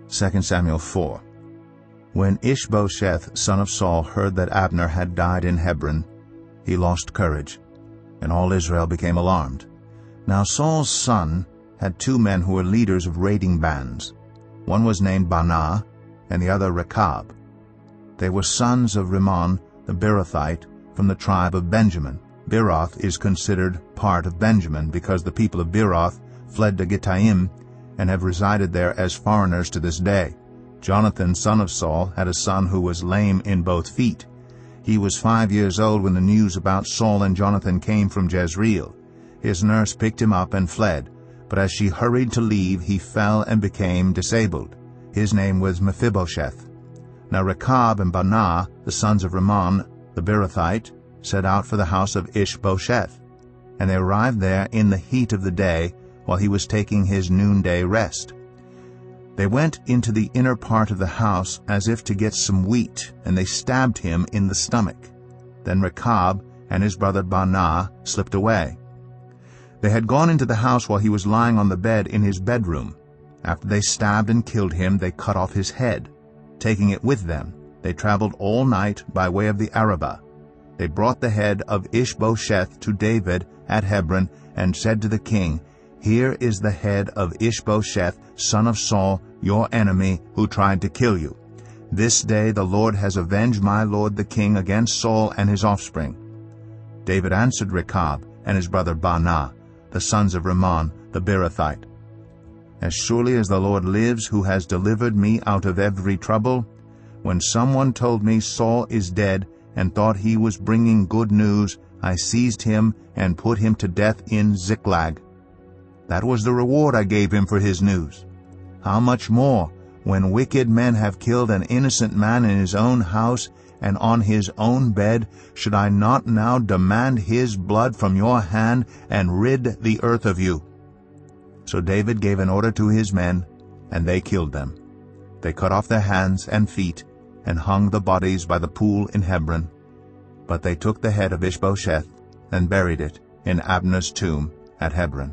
2 Samuel 4. When Ishbosheth, son of Saul, heard that Abner had died in Hebron, he lost courage, and all Israel became alarmed. Now Saul's son had 2 men who were leaders of raiding bands. One was named Baanah, and the other Rechab. They were sons of Rimmon the Beerothite from the tribe of Benjamin. Beeroth is considered part of Benjamin because the people of Beeroth fled to Gittaim and have resided there as foreigners to this day. Jonathan, son of Saul, had a son who was lame in both feet. He was 5 years old when the news about Saul and Jonathan came from Jezreel. His nurse picked him up and fled, but as she hurried to leave, he fell and became disabled. His name was Mephibosheth. Now Rechab and Baanah, the sons of Rimmon the Beerothite, set out for the house of Ishbosheth, and they arrived there in the heat of the day while he was taking his noonday rest. They went into the inner part of the house as if to get some wheat, and they stabbed him in the stomach. Then Rechab and his brother Baanah slipped away. They had gone into the house while he was lying on the bed in his bedroom. After they stabbed and killed him, they cut off his head. Taking it with them, they traveled all night by way of the Arabah. They brought the head of Ishbosheth to David at Hebron and said to the king, "Here is the head of Ishbosheth, son of Saul, your enemy, who tried to kill you. This day the Lord has avenged my lord the king against Saul and his offspring." David answered Rechab and his brother Baanah, the sons of Rimmon the Beerothite, "As surely as the Lord lives, who has delivered me out of every trouble, when someone told me Saul is dead and thought he was bringing good news, I seized him and put him to death in Ziklag. That was the reward I gave him for his news. How much more, when wicked men have killed an innocent man in his own house and on his own bed, should I not now demand his blood from your hand and rid the earth of you?" So David gave an order to his men, and they killed them. They cut off their hands and feet and hung the bodies by the pool in Hebron. But they took the head of Ishbosheth and buried it in Abner's tomb at Hebron.